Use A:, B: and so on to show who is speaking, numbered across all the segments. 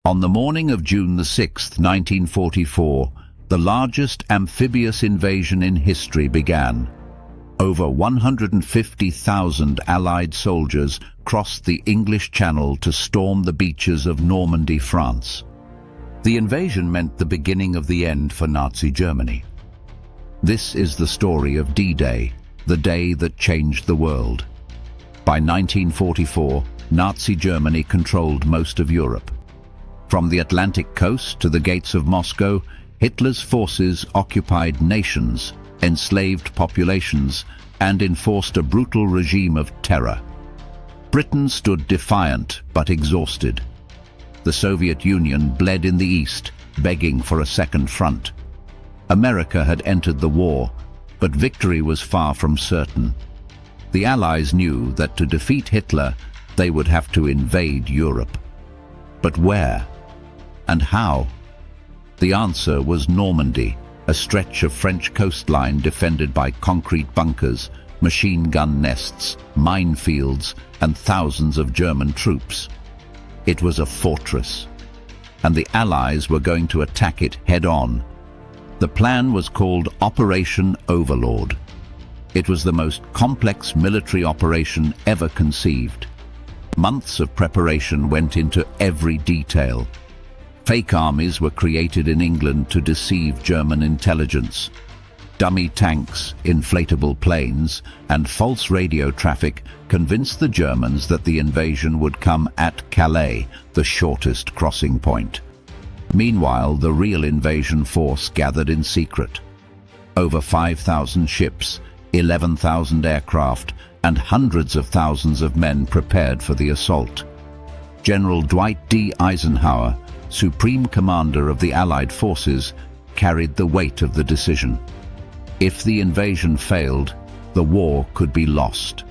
A: On the morning of June the 6th, 1944, the largest amphibious invasion in history began. Over 150,000 Allied soldiers crossed the English Channel to storm the beaches of Normandy, France. The invasion meant the beginning of the end for Nazi Germany. This is the story of D-Day, the day that changed the world. By 1944, Nazi Germany controlled most of Europe. From the Atlantic coast to the gates of Moscow, Hitler's forces occupied nations, enslaved populations, and enforced a brutal regime of terror. Britain stood defiant but exhausted. The Soviet Union bled in the east, begging for a second front. America had entered the war, but victory was far from certain. The Allies knew that to defeat Hitler, they would have to invade Europe. But where? And how? The answer was Normandy, a stretch of French coastline defended by concrete bunkers, machine gun nests, minefields, and thousands of German troops. It was a fortress, and the Allies were going to attack it head-on. The plan was called Operation Overlord. It was the most complex military operation ever conceived. Months of preparation went into every detail. Fake armies were created in England to deceive German intelligence. Dummy tanks, inflatable planes, and false radio traffic convinced the Germans that the invasion would come at Calais, the shortest crossing point. Meanwhile, the real invasion force gathered in secret. Over 5,000 ships, 11,000 aircraft, and hundreds of thousands of men prepared for the assault. General Dwight D. Eisenhower, Supreme Commander of the Allied forces, carried the weight of the decision. If the invasion failed, the war could be lost.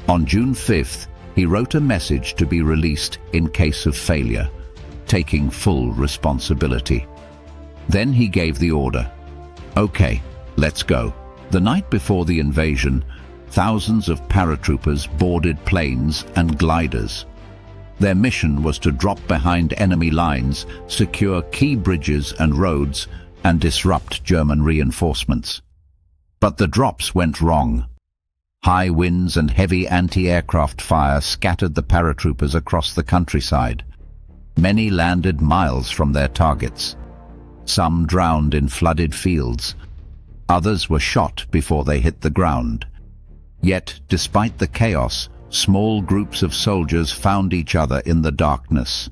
A: On June 5th, he wrote a message to be released in case of failure, taking full responsibility. Then he gave the order. Okay, let's go. The night before the invasion, thousands of paratroopers boarded planes and gliders. Their mission was to drop behind enemy lines, secure key bridges and roads, and disrupt German reinforcements. But the drops went wrong. High winds and heavy anti-aircraft fire scattered the paratroopers across the countryside. Many landed miles from their targets. Some drowned in flooded fields. Others were shot before they hit the ground. Yet, despite the chaos, small groups of soldiers found each other in the darkness.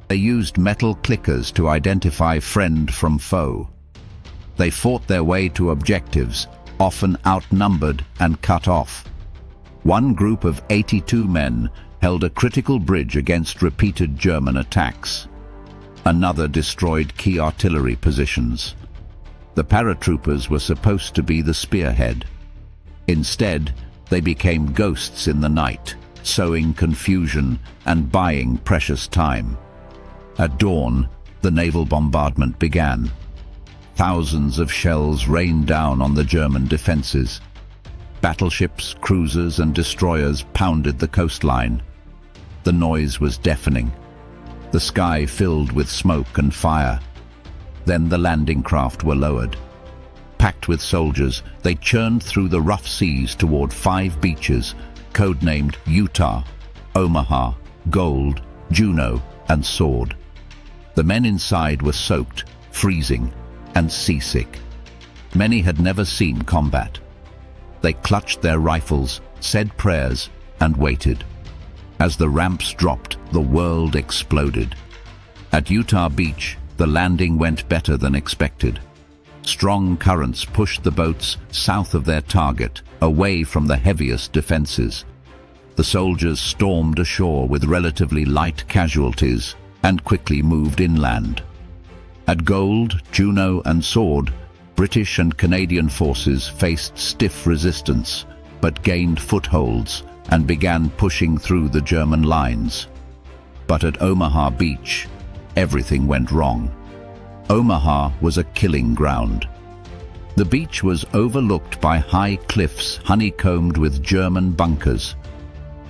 A: They used metal clickers to identify friend from foe. They fought their way to objectives, often outnumbered and cut off. One group of 82 men held a critical bridge against repeated German attacks. Another destroyed key artillery positions. The paratroopers were supposed to be the spearhead. Instead, they became ghosts in the night, sowing confusion and buying precious time. At dawn, the naval bombardment began. Thousands of shells rained down on the German defenses. Battleships, cruisers, and destroyers pounded the coastline. The noise was deafening. The sky filled with smoke and fire. Then the landing craft were lowered. Packed with soldiers, they churned through the rough seas toward 5 beaches, codenamed Utah, Omaha, Gold, Juno, and Sword. The men inside were soaked, freezing, and seasick. Many had never seen combat. They clutched their rifles, said prayers, and waited. As the ramps dropped, the world exploded. At Utah Beach, the landing went better than expected. Strong currents pushed the boats south of their target, away from the heaviest defenses. The soldiers stormed ashore with relatively light casualties and quickly moved inland. At Gold, Juno, and Sword, British and Canadian forces faced stiff resistance, but gained footholds and began pushing through the German lines. But at Omaha Beach, everything went wrong. Omaha was a killing ground. The beach was overlooked by high cliffs honeycombed with German bunkers.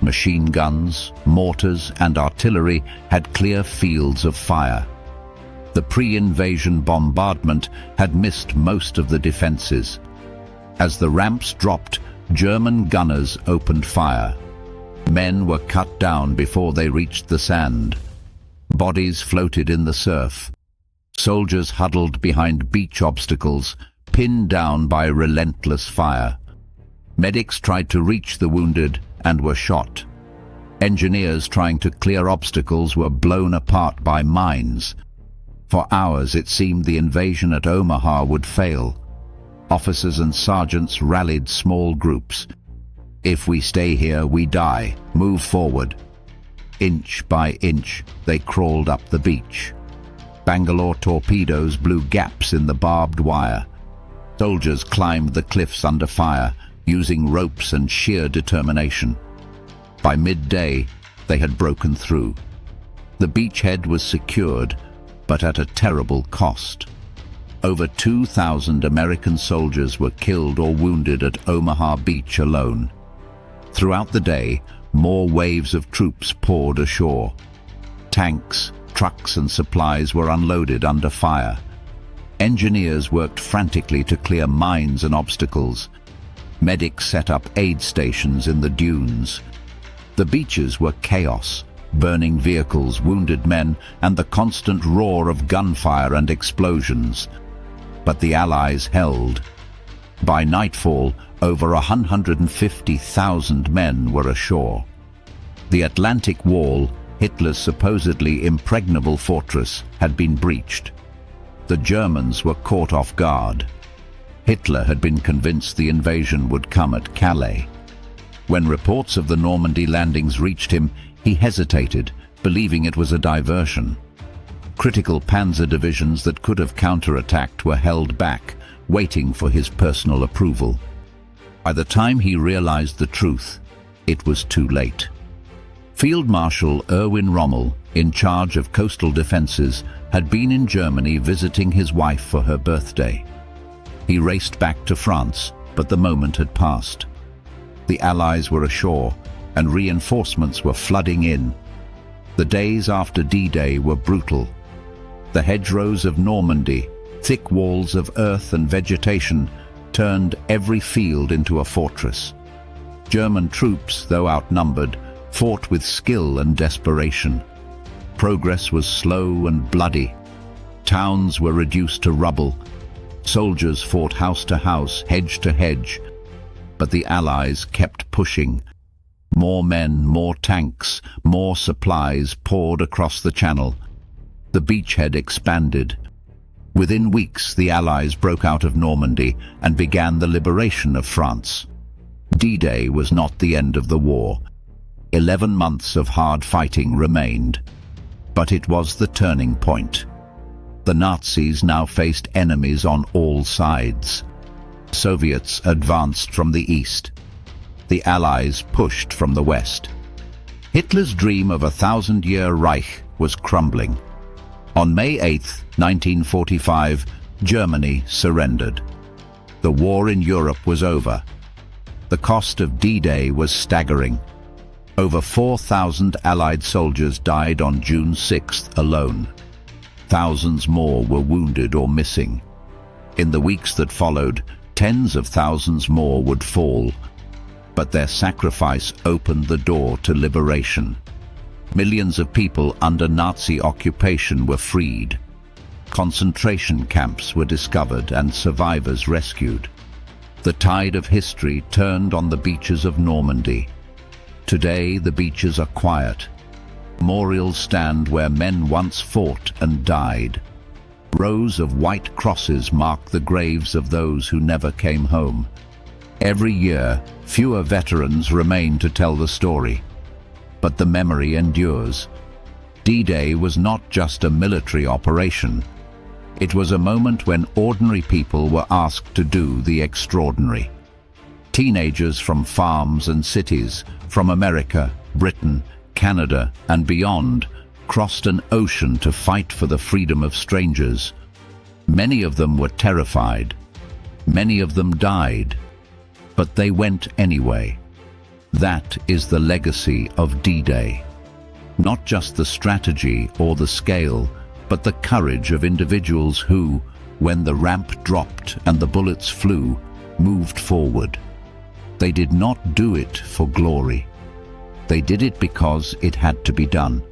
A: Machine guns, mortars, and artillery had clear fields of fire. The pre-invasion bombardment had missed most of the defenses. As the ramps dropped, German gunners opened fire. Men were cut down before they reached the sand. Bodies floated in the surf. Soldiers huddled behind beach obstacles, pinned down by relentless fire. Medics tried to reach the wounded and were shot. Engineers trying to clear obstacles were blown apart by mines. For hours it seemed the invasion at Omaha would fail. Officers and sergeants rallied small groups. "If we stay here, we die. Move forward." Inch by inch, they crawled up the beach. Bangalore torpedoes blew gaps in the barbed wire. Soldiers climbed the cliffs under fire, using ropes and sheer determination. By midday, they had broken through. The beachhead was secured, but at a terrible cost. Over 2,000 American soldiers were killed or wounded at Omaha Beach alone. Throughout the day, more waves of troops poured ashore. Tanks, trucks, and supplies were unloaded under fire. Engineers worked frantically to clear mines and obstacles. Medics set up aid stations in the dunes. The beaches were chaos, burning vehicles, wounded men, and the constant roar of gunfire and explosions. But the Allies held. By nightfall, over 150,000 men were ashore. The Atlantic Wall, Hitler's supposedly impregnable fortress, had been breached. The Germans were caught off guard. Hitler had been convinced the invasion would come at Calais. When reports of the Normandy landings reached him, he hesitated, believing it was a diversion. Critical panzer divisions that could have counterattacked were held back, waiting for his personal approval. By the time he realized the truth, it was too late. Field Marshal Erwin Rommel, in charge of coastal defenses, had been in Germany visiting his wife for her birthday. He raced back to France, but the moment had passed. The Allies were ashore, and reinforcements were flooding in. The days after D-Day were brutal. The hedgerows of Normandy, thick walls of earth and vegetation, turned every field into a fortress. German troops, though outnumbered, fought with skill and desperation. Progress was slow and bloody. Towns were reduced to rubble. Soldiers fought house to house, hedge to hedge. But the Allies kept pushing. More men, more tanks, more supplies poured across the Channel. The beachhead expanded. Within weeks, the Allies broke out of Normandy and began the liberation of France. D-Day was not the end of the war. 11 months of hard fighting remained. But it was the turning point. The Nazis now faced enemies on all sides. Soviets advanced from the east. The Allies pushed from the west. Hitler's dream of a 1,000-year Reich was crumbling. On May 8, 1945, Germany surrendered. The war in Europe was over. The cost of D-Day was staggering. Over 4,000 Allied soldiers died on June 6 alone. Thousands more were wounded or missing. In the weeks that followed, tens of thousands more would fall. But their sacrifice opened the door to liberation. Millions of people under Nazi occupation were freed. Concentration camps were discovered and survivors rescued. The tide of history turned on the beaches of Normandy. Today, the beaches are quiet. Memorials stand where men once fought and died. Rows of white crosses mark the graves of those who never came home. Every year, fewer veterans remain to tell the story. But the memory endures. D-Day was not just a military operation. It was a moment when ordinary people were asked to do the extraordinary. Teenagers from farms and cities, from America, Britain, Canada, and beyond, crossed an ocean to fight for the freedom of strangers. Many of them were terrified. Many of them died. But they went anyway. That is the legacy of D-Day. Not just the strategy or the scale, but the courage of individuals who, when the ramp dropped and the bullets flew, moved forward. They did not do it for glory. They did it because it had to be done.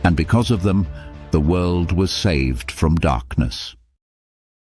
A: And because of them, the world was saved from darkness.